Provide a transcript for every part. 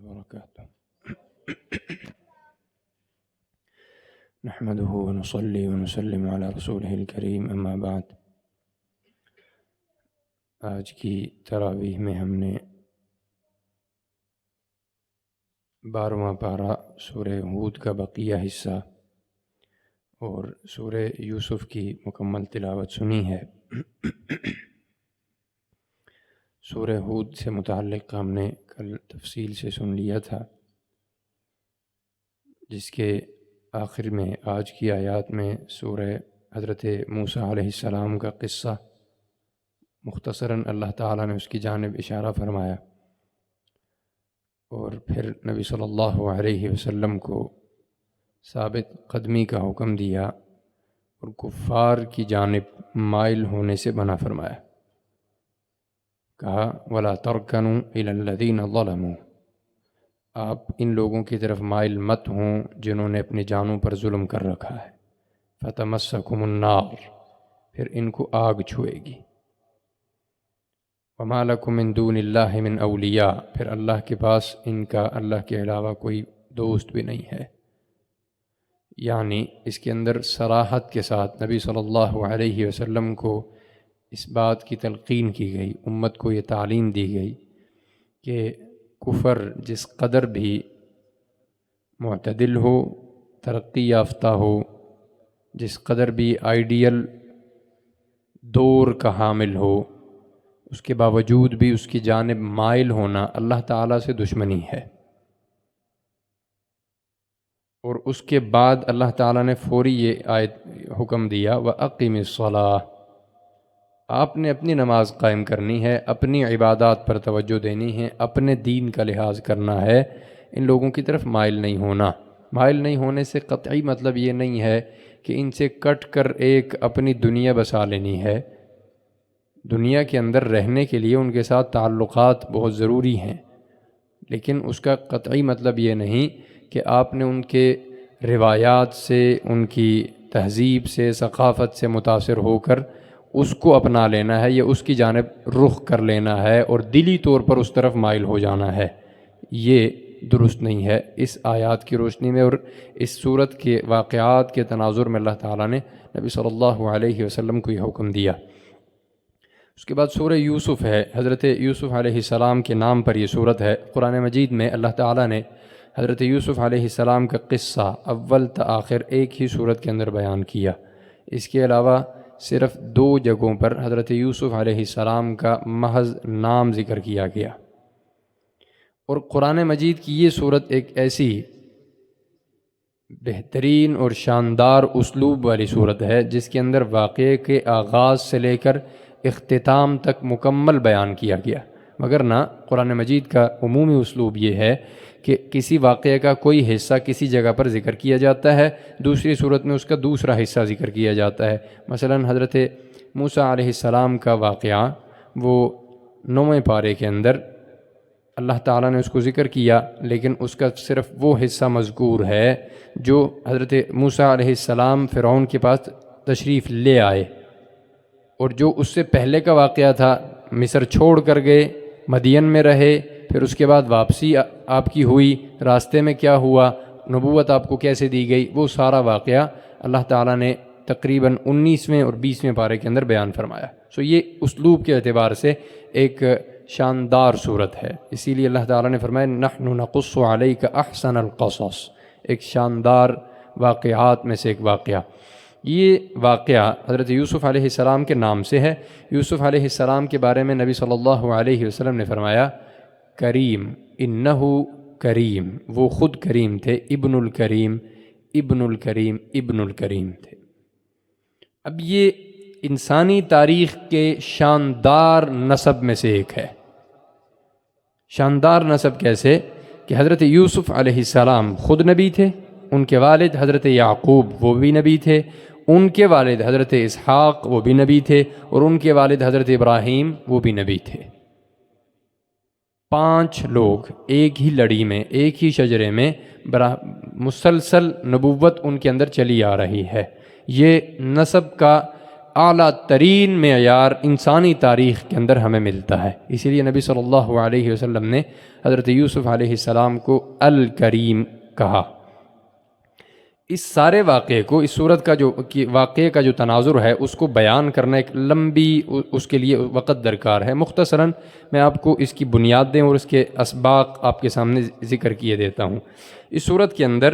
وبركاته. نحمده ونصلي ونسلم على رسوله الكريم اما بعد. آج کی تراویح میں ہم نے 12واں پارہ سورہ ہود کا بقیہ حصہ اور سورہ یوسف کی مکمل تلاوت سنی ہے۔ سورہ ہود سے متعلق ہم نے کل تفصیل سے سن لیا تھا، جس کے آخر میں آج کی آیات میں سورہ حضرت موسیٰ علیہ السلام کا قصہ مختصراً اللہ تعالیٰ نے اس کی جانب اشارہ فرمایا، اور پھر نبی صلی اللہ علیہ وسلم کو ثابت قدمی کا حکم دیا اور کفار کی جانب مائل ہونے سے منع فرمایا۔ کہا وَلَا تَرْكَنُوا إِلَى الَّذِينَ ظَلَمُوا، آپ ان لوگوں کی طرف مائل مت ہوں جنہوں نے اپنی جانوں پر ظلم کر رکھا ہے۔ فَتَمَسَّكُمُ النَّارُ، پھر ان کو آگ چھوئے گی۔ وَمَا لَكُم مِّن دُونِ اللَّهِ مِنْ أَوْلِيَاءَ، پھر اللہ کے پاس ان کا اللہ کے علاوہ کوئی دوست بھی نہیں ہے۔ یعنی اس کے اندر صراحت کے ساتھ نبی صلی اللہ علیہ وسلم کو اس بات کی تلقین کی گئی، امت کو یہ تعلیم دی گئی کہ کفر جس قدر بھی معتدل ہو، ترقی یافتہ ہو، جس قدر بھی آئیڈیل دور کا حامل ہو، اس کے باوجود بھی اس کی جانب مائل ہونا اللہ تعالیٰ سے دشمنی ہے۔ اور اس کے بعد اللہ تعالیٰ نے فوری یہ آیت حکم دیا وَأَقِمِ الصَّلَاةَ، آپ نے اپنی نماز قائم کرنی ہے، اپنی عبادات پر توجہ دینی ہے، اپنے دین کا لحاظ کرنا ہے، ان لوگوں کی طرف مائل نہیں ہونا۔ مائل نہیں ہونے سے قطعی مطلب یہ نہیں ہے کہ ان سے کٹ کر ایک اپنی دنیا بسا لینی ہے۔ دنیا کے اندر رہنے کے لیے ان کے ساتھ تعلقات بہت ضروری ہیں، لیکن اس کا قطعی مطلب یہ نہیں کہ آپ نے ان کے روایات سے، ان کی تہذیب سے، ثقافت سے متاثر ہو کر اس کو اپنا لینا ہے یا اس کی جانب رخ کر لینا ہے اور دلی طور پر اس طرف مائل ہو جانا ہے۔ یہ درست نہیں ہے۔ اس آیات کی روشنی میں اور اس صورت کے واقعات کے تناظر میں اللہ تعالیٰ نے نبی صلی اللہ علیہ وسلم کو یہ حکم دیا۔ اس کے بعد سورہ یوسف ہے، حضرت یوسف علیہ السلام کے نام پر یہ سورت ہے۔ قرآن مجید میں اللہ تعالیٰ نے حضرت یوسف علیہ السلام کا قصہ اول تا آخر ایک ہی سورت کے اندر بیان کیا۔ اس کے علاوہ صرف 2 جگہوں پر حضرت یوسف علیہ السلام کا محض نام ذکر کیا گیا۔ اور قرآن مجید کی یہ سورت ایک ایسی بہترین اور شاندار اسلوب والی سورت ہے جس کے اندر واقعے کے آغاز سے لے کر اختتام تک مکمل بیان کیا گیا، مگر نہ قرآن مجید کا عمومی اسلوب یہ ہے کہ کسی واقعے کا کوئی حصہ کسی جگہ پر ذکر کیا جاتا ہے، دوسری صورت میں اس کا دوسرا حصہ ذکر کیا جاتا ہے۔ مثلا حضرت موسیٰ علیہ السلام کا واقعہ وہ 9ویں پارے کے اندر اللہ تعالیٰ نے اس کو ذکر کیا، لیکن اس کا صرف وہ حصہ مذکور ہے جو حضرت موسیٰ علیہ السلام فرعون کے پاس تشریف لے آئے، اور جو اس سے پہلے کا واقعہ تھا مصر چھوڑ کر گئے، مدین میں رہے، پھر اس کے بعد واپسی آپ کی ہوئی، راستے میں کیا ہوا، نبوت آپ کو کیسے دی گئی، وہ سارا واقعہ اللہ تعالیٰ نے تقریباً 19ویں اور 20ویں پارے کے اندر بیان فرمایا۔ یہ اسلوب کے اعتبار سے ایک شاندار صورت ہے، اسی لیے اللہ تعالیٰ نے فرمایا نحن نقص علیک احسن القصص، ایک شاندار واقعات میں سے ایک واقعہ۔ یہ واقعہ حضرت یوسف علیہ السلام کے نام سے ہے۔ یوسف علیہ السلام کے بارے میں نبی صلی اللہ علیہ وسلم نے فرمایا کریم، انہو کریم، وہ خود کریم تھے، ابن الکریم، ابن الکریم، ابن الکریم تھے۔ اب یہ انسانی تاریخ کے شاندار نسب میں سے ایک ہے۔ شاندار نسب کیسے کہ حضرت یوسف علیہ السلام خود نبی تھے، ان کے والد حضرت یعقوب وہ بھی نبی تھے، ان کے والد حضرت اسحاق وہ بھی نبی تھے، اور ان کے والد حضرت ابراہیم وہ بھی نبی تھے۔ 5 لوگ ایک ہی لڑی میں، ایک ہی شجرے میں مسلسل نبوت ان کے اندر چلی آ رہی ہے۔ یہ نسب کا اعلیٰ ترین معیار انسانی تاریخ کے اندر ہمیں ملتا ہے۔ اسی لیے نبی صلی اللہ علیہ وسلم نے حضرت یوسف علیہ السلام کو الکریم کہا۔ اس سارے واقعے کو، اس صورت کا جو واقعے کا جو تناظر ہے اس کو بیان کرنا ایک لمبی اس کے لیے وقت درکار ہے۔ مختصراً میں آپ کو اس کی بنیادیں اور اس کے اسباق آپ کے سامنے ذکر کیے دیتا ہوں۔ اس صورت کے اندر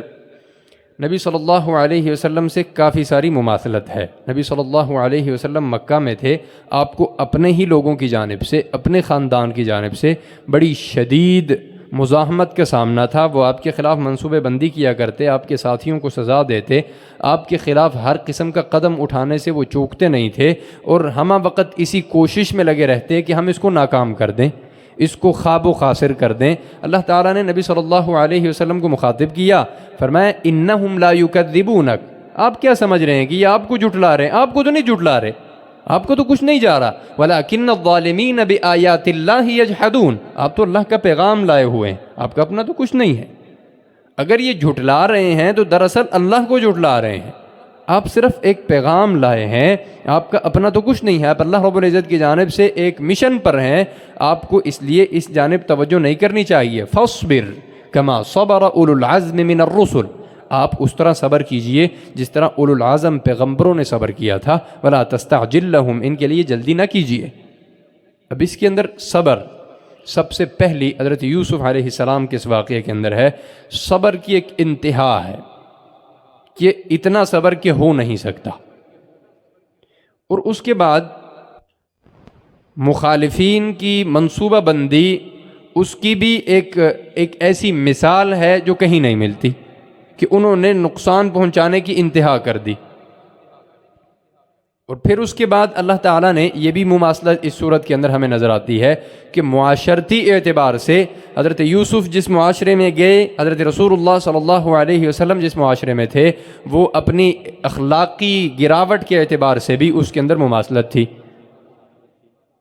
نبی صلی اللہ علیہ وسلم سے کافی ساری مماثلت ہے۔ نبی صلی اللہ علیہ وسلم مکہ میں تھے، آپ کو اپنے ہی لوگوں کی جانب سے، اپنے خاندان کی جانب سے بڑی شدید مزاحمت کا سامنا تھا۔ وہ آپ کے خلاف منصوبے بندی کیا کرتے، آپ کے ساتھیوں کو سزا دیتے، آپ کے خلاف ہر قسم کا قدم اٹھانے سے وہ چوکتے نہیں تھے، اور ہمہ وقت اسی کوشش میں لگے رہتے کہ ہم اس کو ناکام کر دیں، اس کو خواب و خاسر کر دیں۔ اللہ تعالیٰ نے نبی صلی اللہ علیہ وسلم کو مخاطب کیا، فرمایا انہم لا یکذبونک، آپ کیا سمجھ رہے ہیں کہ یہ آپ کو جھٹلا رہے ہیں؟ آپ کو تو نہیں جھٹلا رہے، آپ کو تو کچھ نہیں جا رہا۔ وَلَٰكِنَّ الظَّالِمِينَ بِآيَاتِ اللَّهِ يَجْحَدُونَ، آپ تو اللہ کا پیغام لائے ہوئے ہیں، آپ کا اپنا تو کچھ نہیں ہے۔ اگر یہ جھٹلا رہے ہیں تو دراصل اللہ کو جھٹلا رہے ہیں، آپ صرف ایک پیغام لائے ہیں، آپ کا اپنا تو کچھ نہیں ہے، آپ اللہ رب العزت کی جانب سے ایک مشن پر ہیں، آپ کو اس لیے اس جانب توجہ نہیں کرنی چاہیے۔ فَاصْبِرْ كَمَا صَبَرَ أُولُو الْعَزْمِ مِنَ الرُّسُلِ، آپ اس طرح صبر کیجئے جس طرح اولو العزم پیغمبروں نے صبر کیا تھا۔ وَلَا تَسْتَعْجِلْ لَهُمْ، ان کے لیے جلدی نہ کیجئے۔ اب اس کے اندر صبر سب سے پہلی حضرت یوسف علیہ السلام کے اس واقعے کے اندر ہے۔ صبر کی ایک انتہا ہے کہ اتنا صبر کہ ہو نہیں سکتا، اور اس کے بعد مخالفین کی منصوبہ بندی، اس کی بھی ایک ایسی مثال ہے جو کہیں نہیں ملتی کہ انہوں نے نقصان پہنچانے کی انتہا کر دی۔ اور پھر اس کے بعد اللہ تعالیٰ نے یہ بھی مماثلت اس صورت کے اندر ہمیں نظر آتی ہے کہ معاشرتی اعتبار سے حضرت یوسف جس معاشرے میں گئے، حضرت رسول اللہ صلی اللہ علیہ وسلم جس معاشرے میں تھے، وہ اپنی اخلاقی گراوٹ کے اعتبار سے بھی اس کے اندر مماثلت تھی۔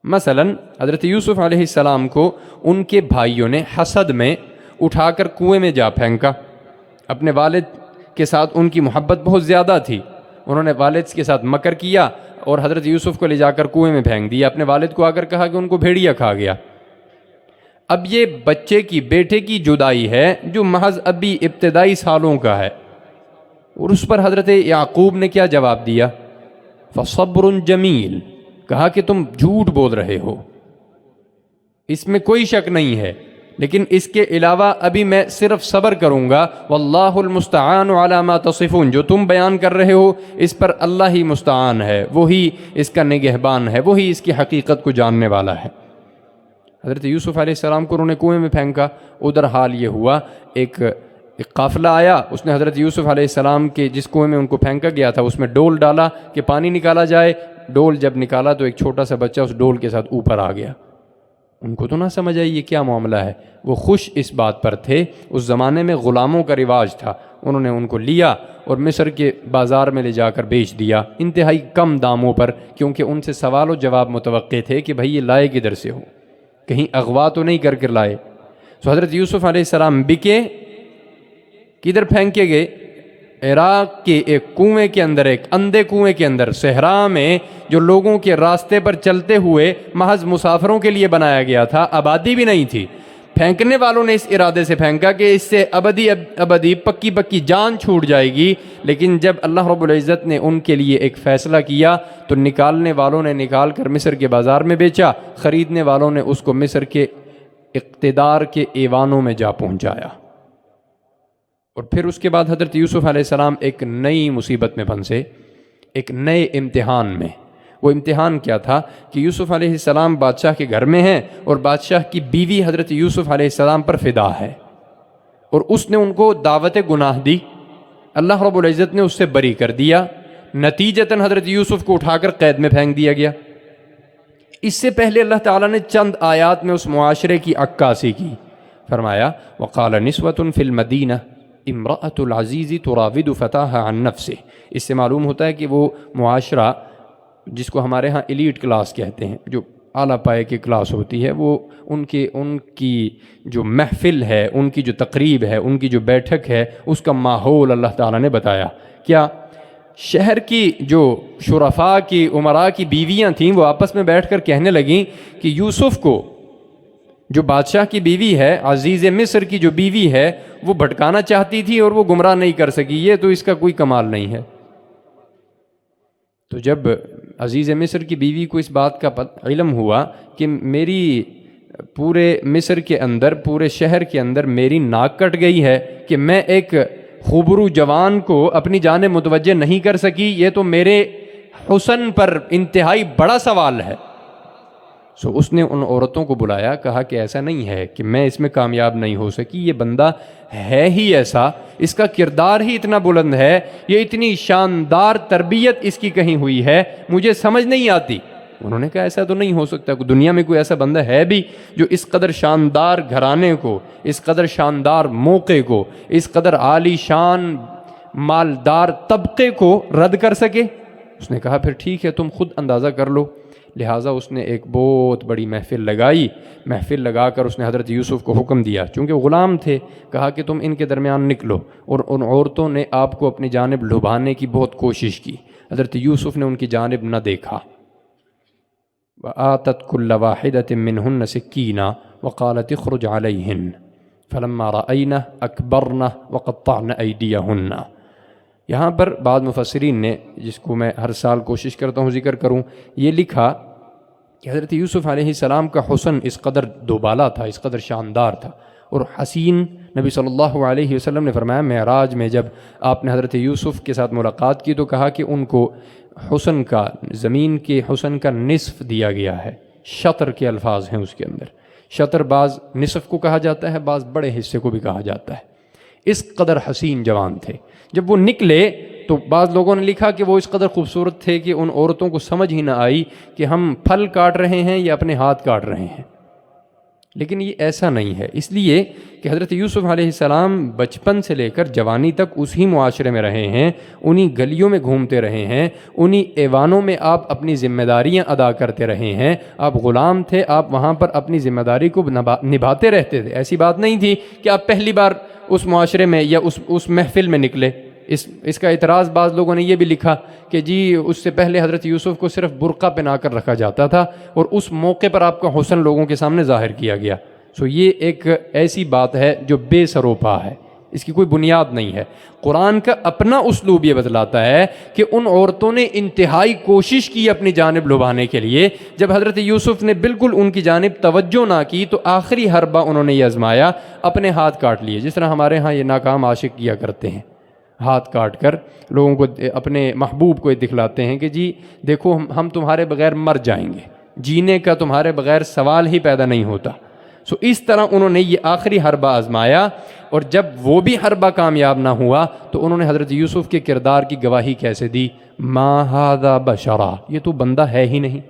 مثلا حضرت یوسف علیہ السلام کو ان کے بھائیوں نے حسد میں اٹھا کر کنویں میں جا پھینکا۔ اپنے والد کے ساتھ ان کی محبت بہت زیادہ تھی، انہوں نے والد کے ساتھ مکر کیا اور حضرت یوسف کو لے جا کر کنویں میں پھینک دیا۔ اپنے والد کو آ کر کہا کہ ان کو بھیڑیا کھا گیا۔ اب یہ بچے کی، بیٹے کی جدائی ہے جو محض ابھی ابتدائی سالوں کا ہے، اور اس پر حضرت یعقوب نے کیا جواب دیا؟ فَصَبْرٌ جَمِيلٌ، کہا کہ تم جھوٹ بول رہے ہو، اس میں کوئی شک نہیں ہے، لیکن اس کے علاوہ ابھی میں صرف صبر کروں گا۔ واللہ المستعان علی ما تصفون، جو تم بیان کر رہے ہو اس پر اللہ ہی مستعان ہے، وہی اس کا نگہبان ہے، وہی اس کی حقیقت کو جاننے والا ہے۔ حضرت یوسف علیہ السلام کو انہوں نے کنویں میں پھینکا۔ ادھر حال یہ ہوا، ایک قافلہ آیا، اس نے حضرت یوسف علیہ السلام کے جس کنویں میں ان کو پھینکا گیا تھا اس میں ڈول ڈالا کہ پانی نکالا جائے۔ ڈول جب نکالا تو ایک چھوٹا سا بچہ اس ڈول کے ساتھ اوپر آ گیا۔ ان کو تو نہ سمجھ آئی یہ کیا معاملہ ہے، وہ خوش اس بات پر تھے۔ اس زمانے میں غلاموں کا رواج تھا، انہوں نے ان کو لیا اور مصر کے بازار میں لے جا کر بیچ دیا انتہائی کم داموں پر، کیونکہ ان سے سوال و جواب متوقع تھے کہ بھئی یہ لائے کدھر سے ہو، کہیں اغوا تو نہیں کر لائے۔ تو حضرت یوسف علیہ السلام بکے، کدھر پھینکے گئے؟ عراق کے ایک کنویں کے اندر، ایک اندھے کنویں کے اندر، صحرا میں، جو لوگوں کے راستے پر چلتے ہوئے محض مسافروں کے لیے بنایا گیا تھا، آبادی بھی نہیں تھی۔ پھینکنے والوں نے اس ارادے سے پھینکا کہ اس سے ابدی پکی جان چھوٹ جائے گی، لیکن جب اللہ رب العزت نے ان کے لیے ایک فیصلہ کیا تو نکالنے والوں نے نکال کر مصر کے بازار میں بیچا، خریدنے والوں نے اس کو مصر کے اقتدار کے ایوانوں میں جا پہنچایا۔ اور پھر اس کے بعد حضرت یوسف علیہ السلام ایک نئی مصیبت میں پھنسے، ایک نئے امتحان میں۔ وہ امتحان کیا تھا کہ یوسف علیہ السلام بادشاہ کے گھر میں ہیں اور بادشاہ کی بیوی حضرت یوسف علیہ السلام پر فدا ہے، اور اس نے ان کو دعوت گناہ دی، اللہ رب العزت نے اس سے بری کر دیا، نتیجتاً حضرت یوسف کو اٹھا کر قید میں پھینک دیا گیا۔ اس سے پہلے اللہ تعالیٰ نے چند آیات میں اس معاشرے کی عکاسی کی، فرمایا وَقَالَ نِسْوَةٌ فِي الْمَدِينَةِ امرأۃ العزیز تراود فتاها عن نفسه۔ اس سے معلوم ہوتا ہے کہ وہ معاشرہ جس کو ہمارے ہاں ایلیٹ کلاس کہتے ہیں، جو اعلیٰ پائے کی کلاس ہوتی ہے، وہ ان کی جو محفل ہے، ان کی جو تقریب ہے، ان کی جو بیٹھک ہے، اس کا ماحول اللہ تعالیٰ نے بتایا۔ کیا شہر کی جو شرفاء کی امراء کی بیویاں تھیں وہ آپس میں بیٹھ کر کہنے لگیں کہ یوسف کو، جو بادشاہ کی بیوی ہے، عزیز مصر کی جو بیوی ہے، وہ بھٹکانا چاہتی تھی اور وہ گمراہ نہیں کر سکی، یہ تو اس کا کوئی کمال نہیں ہے۔ تو جب عزیز مصر کی بیوی کو اس بات کا علم ہوا کہ میری پورے مصر کے اندر، پورے شہر کے اندر میری ناک کٹ گئی ہے کہ میں ایک خوبرو جوان کو اپنی جانب متوجہ نہیں کر سکی، یہ تو میرے حسن پر انتہائی بڑا سوال ہے۔ اس نے ان عورتوں کو بلایا، کہا کہ ایسا نہیں ہے کہ میں اس میں کامیاب نہیں ہو سکی، یہ بندہ ہے ہی ایسا، اس کا کردار ہی اتنا بلند ہے، یہ اتنی شاندار تربیت اس کی کہیں ہوئی ہے، مجھے سمجھ نہیں آتی۔ انہوں نے کہا ایسا تو نہیں ہو سکتا، دنیا میں کوئی ایسا بندہ ہے بھی جو اس قدر شاندار گھرانے کو، اس قدر شاندار موقع کو، اس قدر عالی شان مالدار طبقے کو رد کر سکے؟ اس نے کہا پھر ٹھیک ہے، تم خود اندازہ کر لو۔ لہٰذا اس نے ایک بہت بڑی محفل لگائی، محفل لگا کر اس نے حضرت یوسف کو حکم دیا، چونکہ وہ غلام تھے، کہا کہ تم ان کے درمیان نکلو، اور ان عورتوں نے آپ کو اپنی جانب لبھانے کی بہت کوشش کی۔ حضرت یوسف نے ان کی جانب نہ دیکھا۔ وآتت كل واحدة منهن سكينا وقالت اخرج عليهن فلما رأينه أكبرنه وقطعن أيديهن۔ یہاں پر بعض مفسرین نے، جس کو میں ہر سال کوشش کرتا ہوں ذکر کروں، یہ لکھا کہ حضرت یوسف علیہ السلام کا حسن اس قدر دوبالا تھا، اس قدر شاندار تھا اور حسین۔ نبی صلی اللہ علیہ وسلم نے فرمایا معراج میں جب آپ نے حضرت یوسف کے ساتھ ملاقات کی تو کہا کہ ان کو حسن کا، زمین کے حسن کا نصف دیا گیا ہے۔ شطر کے الفاظ ہیں اس کے اندر، شطر بعض نصف کو کہا جاتا ہے، بعض بڑے حصے کو بھی کہا جاتا ہے۔ اس قدر حسین جوان تھے۔ جب وہ نکلے تو بعض لوگوں نے لکھا کہ وہ اس قدر خوبصورت تھے کہ ان عورتوں کو سمجھ ہی نہ آئی کہ ہم پھل کاٹ رہے ہیں یا اپنے ہاتھ کاٹ رہے ہیں، لیکن یہ ایسا نہیں ہے، اس لیے کہ حضرت یوسف علیہ السلام بچپن سے لے کر جوانی تک اسی معاشرے میں رہے ہیں، انہی گلیوں میں گھومتے رہے ہیں، انہی ایوانوں میں آپ اپنی ذمہ داریاں ادا کرتے رہے ہیں۔ آپ غلام تھے، آپ وہاں پر اپنی ذمہ داری کو نبھاتے رہتے تھے۔ ایسی بات نہیں تھی کہ آپ پہلی بار اس معاشرے میں یا اس محفل میں نکلے۔ اس کا اعتراض بعض لوگوں نے یہ بھی لکھا کہ جی اس سے پہلے حضرت یوسف کو صرف برقع پہنا کر رکھا جاتا تھا اور اس موقع پر آپ کا حسن لوگوں کے سامنے ظاہر کیا گیا۔ یہ ایک ایسی بات ہے جو بے سروپا ہے، اس کی کوئی بنیاد نہیں ہے۔ قرآن کا اپنا اسلوب یہ بتلاتا ہے کہ ان عورتوں نے انتہائی کوشش کی اپنی جانب لبھانے کے لیے۔ جب حضرت یوسف نے بالکل ان کی جانب توجہ نہ کی تو آخری حربہ انہوں نے یہ آزمایا، اپنے ہاتھ کاٹ لیے، جس طرح ہمارے ہاں یہ ناکام عاشق کیا کرتے ہیں، ہاتھ کاٹ کر لوگوں کو، اپنے محبوب کو دکھلاتے ہیں کہ جی دیکھو ہم تمہارے بغیر مر جائیں گے، جینے کا تمہارے بغیر سوال ہی پیدا نہیں ہوتا۔ اس طرح انہوں نے یہ آخری حربہ آزمایا، اور جب وہ بھی حربہ کامیاب نہ ہوا تو انہوں نے حضرت یوسف کے کردار کی گواہی کیسے دی؟ ما ھذا بشرا، یہ تو بندہ ہے ہی نہیں،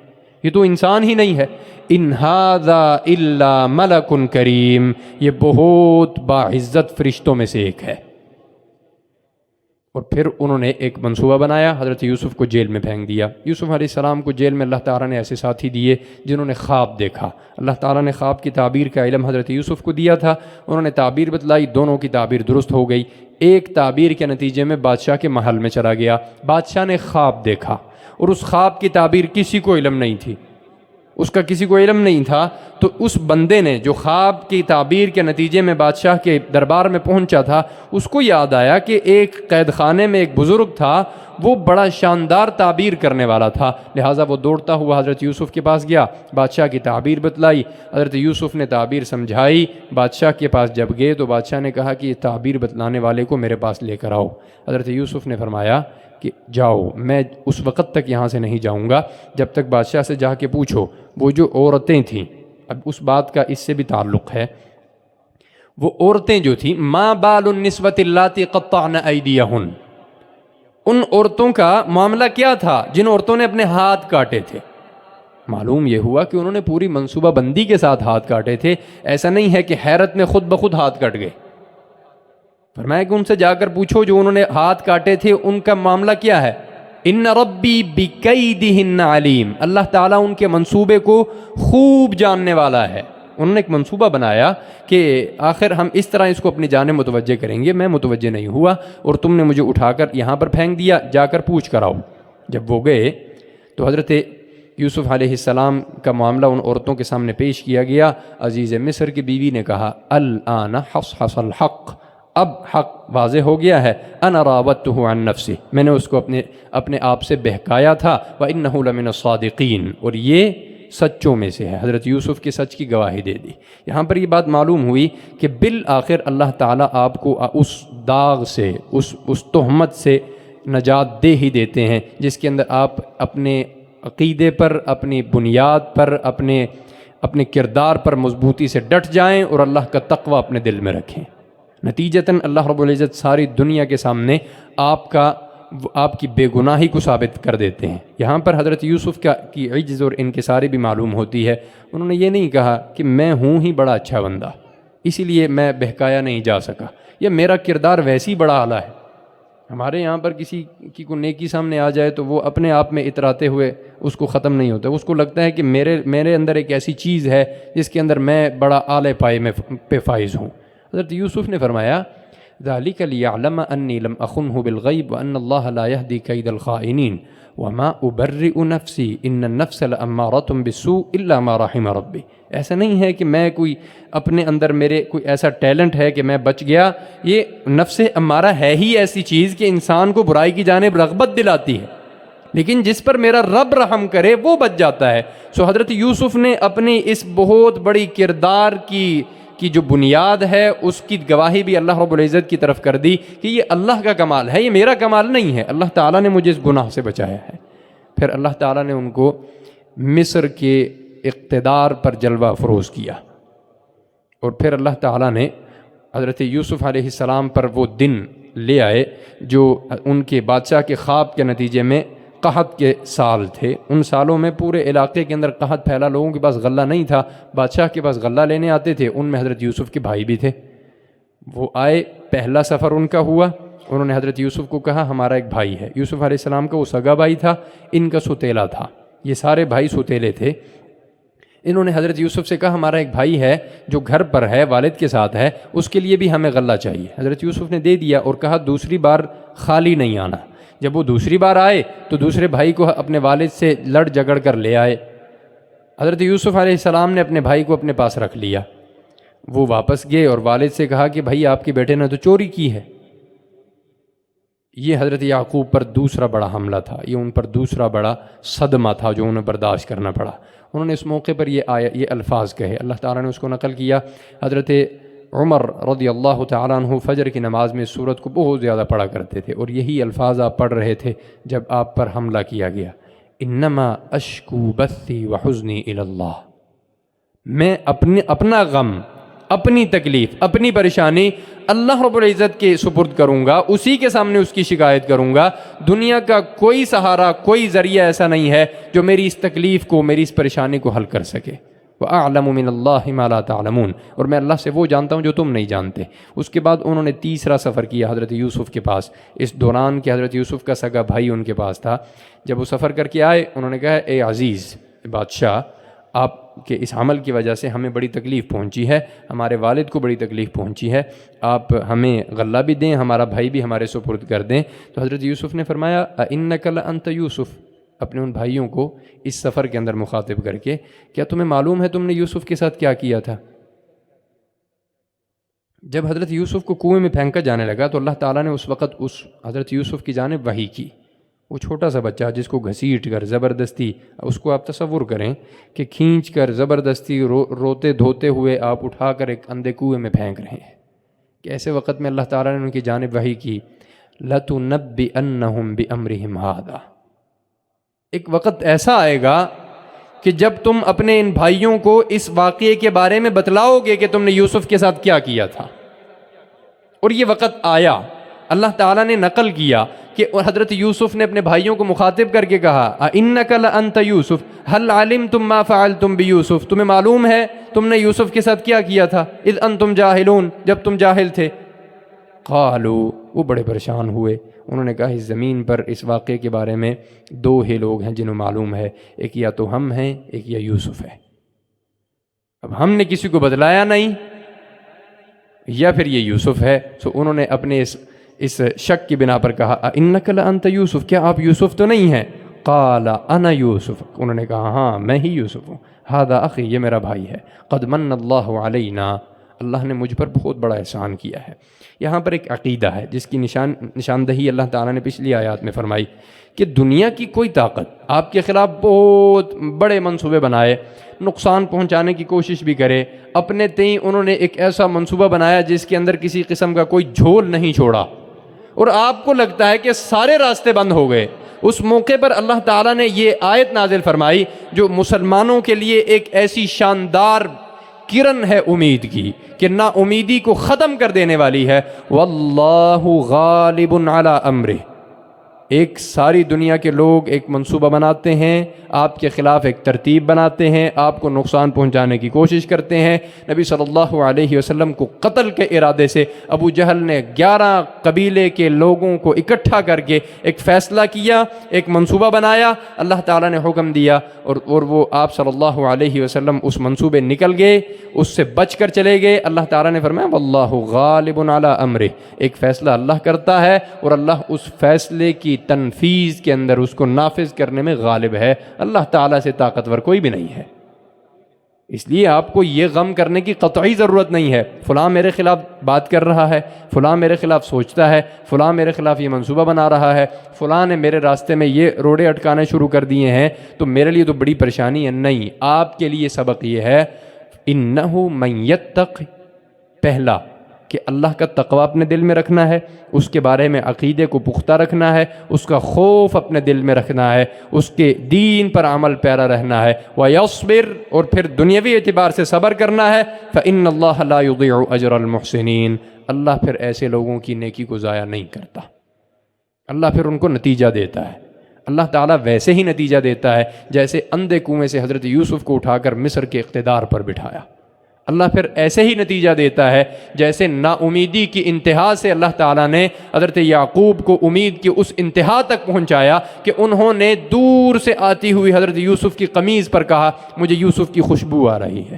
یہ تو انسان ہی نہیں ہے، ان ھذا الا ملک کریم، یہ بہت باعزت فرشتوں میں سے ایک ہے۔ اور پھر انہوں نے ایک منصوبہ بنایا، حضرت یوسف کو جیل میں پھینک دیا۔ یوسف علیہ السلام کو جیل میں اللہ تعالیٰ نے ایسے ساتھی دیے جنہوں نے خواب دیکھا۔ اللہ تعالیٰ نے خواب کی تعبیر کا علم حضرت یوسف کو دیا تھا، انہوں نے تعبیر بتلائی، دونوں کی تعبیر درست ہو گئی۔ ایک تعبیر کے نتیجے میں بادشاہ کے محل میں چلا گیا، بادشاہ نے خواب دیکھا اور اس خواب کی تعبیر کسی کو علم نہیں تھی، اس کا کسی کو علم نہیں تھا۔ تو اس بندے نے جو خواب کی تعبیر کے نتیجے میں بادشاہ کے دربار میں پہنچا تھا، اس کو یاد آیا کہ ایک قید خانے میں ایک بزرگ تھا، وہ بڑا شاندار تعبیر کرنے والا تھا، لہٰذا وہ دوڑتا ہوا حضرت یوسف کے پاس گیا، بادشاہ کی تعبیر بتلائی، حضرت یوسف نے تعبیر سمجھائی، بادشاہ کے پاس جب گئے تو بادشاہ نے کہا کہ یہ تعبیر بتلانے والے کو میرے پاس لے کر آؤ۔ حضرت یوسف نے فرمایا کہ جاؤ، میں اس وقت تک یہاں سے نہیں جاؤں گا جب تک بادشاہ سے جا کے پوچھو وہ جو عورتیں تھیں، اب اس بات کا اس سے بھی تعلق ہے، وہ عورتیں جو تھیں، ما بال النسوۃ اللاتی قطعن ایدیہن، ان عورتوں کا معاملہ کیا تھا جن عورتوں نے اپنے ہاتھ کاٹے تھے۔ معلوم یہ ہوا کہ انہوں نے پوری منصوبہ بندی کے ساتھ ہاتھ کاٹے تھے، ایسا نہیں ہے کہ حیرت میں خود بخود ہاتھ کٹ گئے۔ فرمایا کہ ان سے جا کر پوچھو جو انہوں نے ہاتھ کاٹے تھے ان کا معاملہ کیا ہے۔ ان ربی بکیدہن علیم، اللہ تعالیٰ ان کے منصوبے کو خوب جاننے والا ہے، انہوں نے ایک منصوبہ بنایا کہ آخر ہم اس طرح اس کو اپنی جانب متوجہ کریں گے. میں متوجہ نہیں ہوا اور تم نے مجھے اٹھا کر یہاں پر پھینک دیا, جا کر پوچھ کر آؤ. جب وہ گئے تو حضرت یوسف علیہ السلام کا معاملہ ان عورتوں کے سامنے پیش کیا گیا. عزیز مصر کی بیوی نے کہا الآن حصحص الحق, اب حق واضح ہو گیا ہے. انا راودتہ عن نفسی, میں نے اس کو اپنے آپ سے بہکایا تھا. وانہ لمن الصادقین, اور یہ سچوں میں سے ہے. حضرت یوسف کے سچ کی گواہی دے دی. یہاں پر یہ بات معلوم ہوئی کہ بالآخر اللہ تعالیٰ آپ کو اس داغ سے, اس تہمت سے نجات دے ہی دیتے ہیں جس کے اندر آپ اپنے عقیدے پر, اپنی بنیاد پر, اپنے کردار پر مضبوطی سے ڈٹ جائیں اور اللہ کا تقوی اپنے دل میں رکھیں. نتیجتاً اللہ رب العزت ساری دنیا کے سامنے آپ کی بے گناہی کو ثابت کر دیتے ہیں. یہاں پر حضرت یوسف کی عجز اور انکساری بھی معلوم ہوتی ہے. انہوں نے یہ نہیں کہا کہ میں ہوں ہی بڑا اچھا بندہ اسی لیے میں بہکایا نہیں جا سکا, یا میرا کردار ویسے ہی بڑا اعلیٰ ہے. ہمارے یہاں پر کسی کی کو نیکی سامنے آ جائے تو وہ اپنے آپ میں اتراتے ہوئے اس کو ختم نہیں ہوتا. اس کو لگتا ہے کہ میرے اندر ایک ایسی چیز ہے جس کے اندر میں بڑا اعلی پائے میں پہ فائز ہوں. حضرت یوسف نے فرمایا ذالک لیعلم انی لم اخنہ بالغیب وان اللہ لا یہدی کید الخائنین وما ابرئ نفسی ان النفس لامارۃ بالسوء الا ما رحم ربی. ایسا نہیں ہے کہ میں کوئی اپنے اندر میرے کوئی ایسا ٹیلنٹ ہے کہ میں بچ گیا. یہ نفس امارہ ہے ہی ایسی چیز کہ انسان کو برائی کی جانب رغبت دلاتی ہے, لیکن جس پر میرا رب رحم کرے وہ بچ جاتا ہے. سو حضرت یوسف نے اپنی اس بہت بڑی کردار کی جو بنیاد ہے اس کی گواہی بھی اللہ رب العزت کی طرف کر دی کہ یہ اللہ کا کمال ہے, یہ میرا کمال نہیں ہے. اللہ تعالیٰ نے مجھے اس گناہ سے بچایا ہے. پھر اللہ تعالیٰ نے ان کو مصر کے اقتدار پر جلوہ افروز کیا, اور پھر اللہ تعالیٰ نے حضرت یوسف علیہ السلام پر وہ دن لے آئے جو ان کے بادشاہ کے خواب کے نتیجے میں قحط کے سال تھے. ان سالوں میں پورے علاقے کے اندر قحط پھیلا, لوگوں کے پاس غلہ نہیں تھا. بادشاہ کے پاس غلہ لینے آتے تھے, ان میں حضرت یوسف کے بھائی بھی تھے. وہ آئے, پہلا سفر ان کا ہوا. انہوں نے حضرت یوسف کو کہا ہمارا ایک بھائی ہے. یوسف علیہ السلام کا وہ سگا بھائی تھا, ان کا سوتیلا تھا. یہ سارے بھائی سوتیلے تھے. انہوں نے حضرت یوسف سے کہا ہمارا ایک بھائی ہے جو گھر پر ہے, والد کے ساتھ ہے, اس کے لیے بھی ہمیں غلہ چاہیے. حضرت یوسف نے دے دیا اور کہا دوسری بار خالی نہیں آنا. جب وہ دوسری بار آئے تو دوسرے بھائی کو اپنے والد سے لڑ جھگڑ کر لے آئے. حضرت یوسف علیہ السلام نے اپنے بھائی کو اپنے پاس رکھ لیا. وہ واپس گئے اور والد سے کہا کہ بھائی آپ کے بیٹے نے تو چوری کی ہے. یہ حضرت یعقوب پر دوسرا بڑا حملہ تھا, یہ ان پر دوسرا بڑا صدمہ تھا جو انہیں برداشت کرنا پڑا. انہوں نے اس موقع پر یہ الفاظ کہے, اللہ تعالیٰ نے اس کو نقل کیا. حضرت عمر رضی اللہ تعالیٰ عنہ فجر کی نماز میں اس سورت کو بہت زیادہ پڑھا کرتے تھے, اور یہی الفاظ آپ پڑھ رہے تھے جب آپ پر حملہ کیا گیا. انما اشکو بثی وحزنی الی اللہ, میں اپنا غم, اپنی تکلیف, اپنی پریشانی اللہ رب العزت کے سپرد کروں گا, اسی کے سامنے اس کی شکایت کروں گا. دنیا کا کوئی سہارا, کوئی ذریعہ ایسا نہیں ہے جو میری اس تکلیف کو, میری اس پریشانی کو حل کر سکے. وَأَعْلَمُ مِنَ اللَّهِ مَا لَا تَعْلَمُونَ, اور میں اللہ سے وہ جانتا ہوں جو تم نہیں جانتے. اس کے بعد انہوں نے تیسرا سفر کیا حضرت یوسف کے پاس. اس دوران کہ حضرت یوسف کا سگا بھائی ان کے پاس تھا. جب وہ سفر کر کے آئے, انہوں نے کہا اے عزیز بادشاہ, آپ کے اس عمل کی وجہ سے ہمیں بڑی تکلیف پہنچی ہے, ہمارے والد کو بڑی تکلیف پہنچی ہے, آپ ہمیں غلہ بھی دیں, ہمارا بھائی بھی ہمارے سپرد کر دیں. تو حضرت یوسف نے فرمایا اِنَّكَ لَأَنْتَ یوسف, اپنے ان بھائیوں کو اس سفر کے اندر مخاطب کر کے, کیا تمہیں معلوم ہے تم نے یوسف کے ساتھ کیا کیا تھا؟ جب حضرت یوسف کو کنویں میں پھینکا جانے لگا تو اللہ تعالیٰ نے اس وقت اس حضرت یوسف کی جانب وحی کی. وہ چھوٹا سا بچہ جس کو گھسیٹ کر زبردستی, اس کو آپ تصور کریں کہ کھینچ کر زبردستی روتے دھوتے ہوئے آپ اٹھا کر ایک اندھے کنویں میں پھینک رہے ہیں, کہ ایسے وقت میں اللہ تعالیٰ نے ان کی جانب وحی کی لَتُنَبِّئَنَّهُمْ بِأَمْرِهِمْ هَذَا, ایک وقت ایسا آئے گا کہ جب تم اپنے ان بھائیوں کو اس واقعے کے بارے میں بتلاؤ گے کہ تم نے یوسف کے ساتھ کیا کیا تھا. اور یہ وقت آیا. اللہ تعالیٰ نے نقل کیا کہ حضرت یوسف نے اپنے بھائیوں کو مخاطب کر کے کہا اِنَّكَ لَأَنْتَ يُوسُف هَلْ عَلِمْتُمْ مَا فَعَلْتُمْ بِيُوسُف, تمہیں معلوم ہے تم نے یوسف کے ساتھ کیا کیا تھا, اِذْ أَنْتُمْ جَاهِلُونَ, جب تم جاہل تھے. قالوا, وہ بڑے پریشان ہوئے. انہوں نے کہا اس زمین پر اس واقعے کے بارے میں دو ہی لوگ ہیں جنہیں معلوم ہے, ایک یا تو ہم ہیں, ایک یا یوسف ہے. اب ہم نے کسی کو بتلایا نہیں یا پھر یہ یوسف ہے. سو انہوں نے اپنے اس شک کی بنا پر کہا اِنَّكَ لَأَنْتَ یوسف، کیا آپ یوسف تو نہیں ہیں؟ قال انا یوسف، انہوں نے کہا ہاں میں ہی یوسف ہوں. ھذا اخی، یہ میرا بھائی ہے. قد من اللہ علینا، اللہ نے مجھ پر بہت بڑا احسان کیا ہے. یہاں پر ایک عقیدہ ہے جس کی نشاندہی اللہ تعالیٰ نے پچھلی آیات میں فرمائی کہ دنیا کی کوئی طاقت آپ کے خلاف بہت بڑے منصوبے بنائے، نقصان پہنچانے کی کوشش بھی کرے، اپنے تئیں انہوں نے ایک ایسا منصوبہ بنایا جس کے اندر کسی قسم کا کوئی جھول نہیں چھوڑا، اور آپ کو لگتا ہے کہ سارے راستے بند ہو گئے. اس موقع پر اللہ تعالیٰ نے یہ آیت نازل فرمائی جو مسلمانوں کے لیے ایک ایسی شاندار کرن ہے امید کی کہ نا امیدی کو ختم کر دینے والی ہے. واللہ غالب علی امرہ. ایک ساری دنیا کے لوگ ایک منصوبہ بناتے ہیں، آپ کے خلاف ایک ترتیب بناتے ہیں، آپ کو نقصان پہنچانے کی کوشش کرتے ہیں. نبی صلی اللہ علیہ وسلم کو قتل کے ارادے سے ابو جہل نے 11 قبیلے کے لوگوں کو اکٹھا کر کے ایک فیصلہ کیا، ایک منصوبہ بنایا. اللہ تعالیٰ نے حکم دیا اور وہ آپ صلی اللہ علیہ وسلم اس منصوبے نکل گئے، اس سے بچ کر چلے گئے. اللہ تعالیٰ نے فرمایا واللہ غالب علی امرہ. ایک فیصلہ اللہ کرتا ہے اور اللہ اس فیصلے کی تنفیذ کے اندر اس کو نافذ کرنے میں غالب ہے. اللہ تعالیٰ سے طاقتور کوئی بھی نہیں ہے. اس لیے آپ کو یہ غم کرنے کی قطعی ضرورت نہیں ہے فلاں میرے خلاف بات کر رہا ہے، فلاں میرے خلاف سوچتا ہے، فلاں میرے خلاف یہ منصوبہ بنا رہا ہے، فلاں نے میرے راستے میں یہ روڑے اٹکانے شروع کر دیے ہیں تو میرے لیے تو بڑی پریشانی ہے. نہیں، آپ کے لیے سبق یہ ہے انہ من یتق، پہلا کہ اللہ کا تقوی اپنے دل میں رکھنا ہے، اس کے بارے میں عقیدے کو پختہ رکھنا ہے، اس کا خوف اپنے دل میں رکھنا ہے، اس کے دین پر عمل پیرا رہنا ہے. وَيَصْبِرْ، اور پھر دنیاوی اعتبار سے صبر کرنا ہے. فَإِنَّ اللَّهَ لَا يُضِيعُ أَجْرَ الْمُحْسِنِينَ، اللہ پھر ایسے لوگوں کی نیکی کو ضائع نہیں کرتا، اللہ پھر ان کو نتیجہ دیتا ہے. اللہ تعالیٰ ویسے ہی نتیجہ دیتا ہے جیسے اندھے کنویں سے حضرت یوسف کو اٹھا کر مصر کے اقتدار پر بٹھایا. اللہ پھر ایسے ہی نتیجہ دیتا ہے جیسے نا امیدی کی انتہا سے اللہ تعالیٰ نے حضرت یعقوب کو امید کی اس انتہا تک پہنچایا کہ انہوں نے دور سے آتی ہوئی حضرت یوسف کی قمیض پر کہا مجھے یوسف کی خوشبو آ رہی ہے.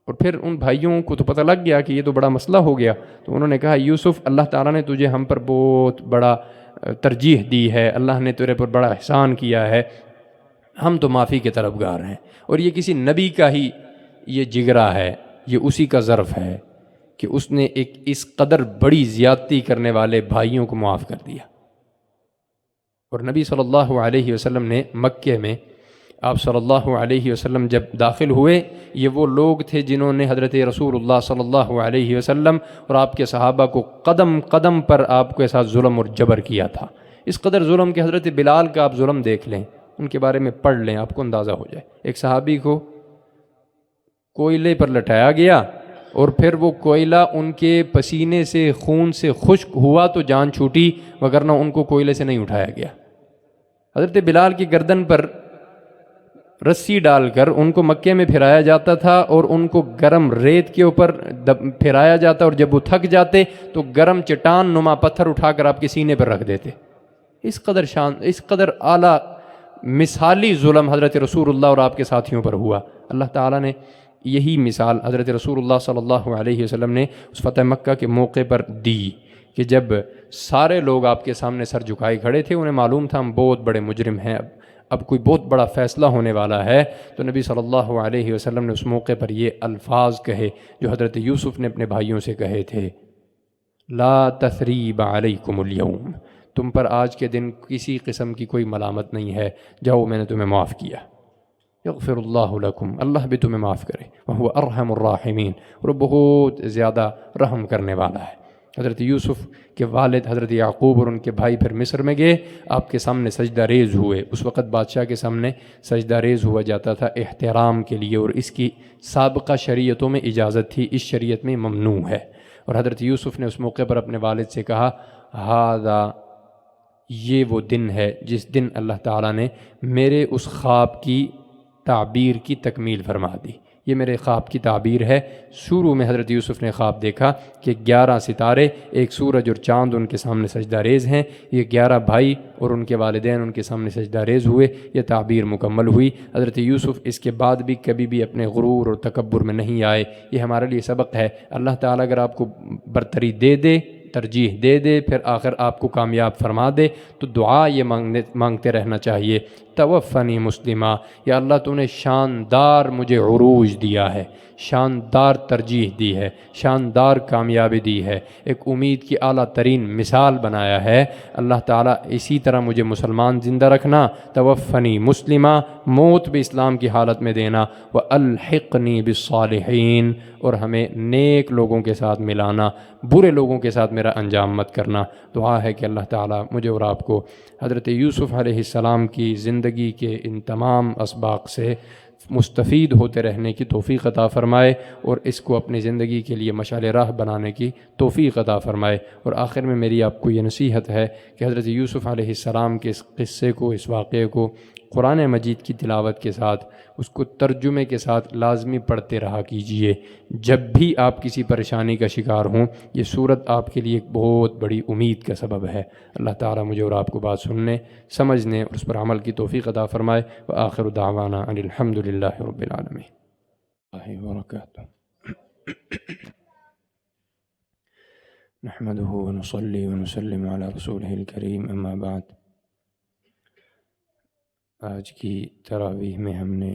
اور پھر ان بھائیوں کو تو پتہ لگ گیا کہ یہ تو بڑا مسئلہ ہو گیا، تو انہوں نے کہا یوسف اللہ تعالیٰ نے تجھے ہم پر بہت بڑا ترجیح دی ہے، اللہ نے تیرے پر بڑا احسان کیا ہے، ہم تو معافی کے طلبگار ہیں. اور یہ کسی نبی کا ہی یہ جگرا ہے، یہ اسی کا ظرف ہے کہ اس نے ایک اس قدر بڑی زیادتی کرنے والے بھائیوں کو معاف کر دیا. اور نبی صلی اللہ علیہ وسلم نے مکے میں آپ صلی اللہ علیہ وسلم جب داخل ہوئے، یہ وہ لوگ تھے جنہوں نے حضرت رسول اللہ صلی اللہ علیہ وسلم اور آپ کے صحابہ کو قدم قدم پر آپ کے ساتھ ظلم اور جبر کیا تھا. اس قدر ظلم کہ حضرت بلال کا آپ ظلم دیکھ لیں، ان کے بارے میں پڑھ لیں، آپ کو اندازہ ہو جائے. ایک صحابی کو کوئلے پر لٹایا گیا اور پھر وہ کوئلہ ان کے پسینے سے خون سے خشک ہوا تو جان چھوٹی، وگرنہ ان کو کوئلے سے نہیں اٹھایا گیا. حضرت بلال کی گردن پر رسی ڈال کر ان کو مکے میں پھرایا جاتا تھا اور ان کو گرم ریت کے اوپر پھرایا جاتا، اور جب وہ تھک جاتے تو گرم چٹان نما پتھر اٹھا کر آپ کے سینے پر رکھ دیتے. اس قدر اعلیٰ مثالی ظلم حضرت رسول اللہ اور آپ کے ساتھیوں پر ہوا. اللہ تعالیٰ نے یہی مثال حضرت رسول اللہ صلی اللہ علیہ وسلم نے اس فتح مکہ کے موقع پر دی کہ جب سارے لوگ آپ کے سامنے سر جھکائے کھڑے تھے، انہیں معلوم تھا ہم بہت بڑے مجرم ہیں، اب کوئی بہت بڑا فیصلہ ہونے والا ہے، تو نبی صلی اللہ علیہ وسلم نے اس موقع پر یہ الفاظ کہے جو حضرت یوسف نے اپنے بھائیوں سے کہے تھے، لا تثریب علیکم اليوم، تم پر آج کے دن کسی قسم کی کوئی ملامت نہیں ہے، جاؤ میں نے تمہیں معاف کیا. یغفر اللہ لکم، اللہ بھی تمہیں معاف کرے. وہو ارحم الراحمین، اور بہت زیادہ رحم کرنے والا ہے. حضرت یوسف کے والد حضرت یعقوب اور ان کے بھائی پھر مصر میں گئے، آپ کے سامنے سجدہ ریز ہوئے. اس وقت بادشاہ کے سامنے سجدہ ریز ہوا جاتا تھا احترام کے لیے، اور اس کی سابقہ شریعتوں میں اجازت تھی، اس شریعت میں ممنوع ہے. اور حضرت یوسف نے اس موقع پر اپنے والد سے کہا ہذا، یہ وہ دن ہے جس دن اللہ تعالیٰ نے میرے اس خواب کی تعبیر کی تکمیل فرما دی. یہ میرے خواب کی تعبیر ہے۔ شروع میں حضرت یوسف نے خواب دیکھا کہ 11 ستارے، ایک سورج اور چاند ان کے سامنے سجدہ ریز ہیں، یہ 11 بھائی اور ان کے والدین ان کے سامنے سجدہ ریز ہوئے، یہ تعبیر مکمل ہوئی۔ حضرت یوسف اس کے بعد بھی کبھی بھی اپنے غرور اور تکبر میں نہیں آئے۔ یہ ہمارے لیے سبق ہے۔ اللہ تعالیٰ اگر آپ کو برتری دے دے، ترجیح دے دے، پھر آخر آپ کو کامیاب فرما دے، تو دعا یہ مانگتے رہنا چاہیے، توفنی مسلمہ، یا اللہ تو نے شاندار مجھے عروج دیا ہے، شاندار ترجیح دی ہے، شاندار کامیابی دی ہے، ایک امید کی اعلیٰ ترین مثال بنایا ہے۔ اللہ تعالیٰ اسی طرح مجھے مسلمان زندہ رکھنا، توفنی مسلمہ، موت بھی اسلام کی حالت میں دینا، والحقنی بالصالحین، اور ہمیں نیک لوگوں کے ساتھ ملانا، برے لوگوں کے ساتھ میرا انجام مت کرنا۔ دعا ہے کہ اللہ تعالیٰ مجھے اور آپ کو حضرت یوسف علیہ السلام کی زندگی کے ان تمام اسباق سے مستفید ہوتے رہنے کی توفیق عطا فرمائے، اور اس کو اپنی زندگی کے لیے مشعل راہ بنانے کی توفیق عطا فرمائے۔ اور آخر میں میری آپ کو یہ نصیحت ہے کہ حضرت یوسف علیہ السلام کے اس قصے کو، اس واقعے کو قرآن مجید کی تلاوت کے ساتھ، اس کو ترجمے کے ساتھ لازمی پڑھتے رہا کیجئے۔ جب بھی آپ کسی پریشانی کا شکار ہوں، یہ صورت آپ کے لیے ایک بہت بڑی امید کا سبب ہے۔ اللہ تعالیٰ مجھے اور آپ کو بات سننے، سمجھنے اور اس پر عمل کی توفیق عطا فرمائے۔ وآخر دعوانا ان الحمد للہ رب العالمین۔ اللہ وبرکاتہ۔ نحمده ونصلي ونسلم على رسوله الكريم، اما بعد۔ آج کی تراویح میں ہم نے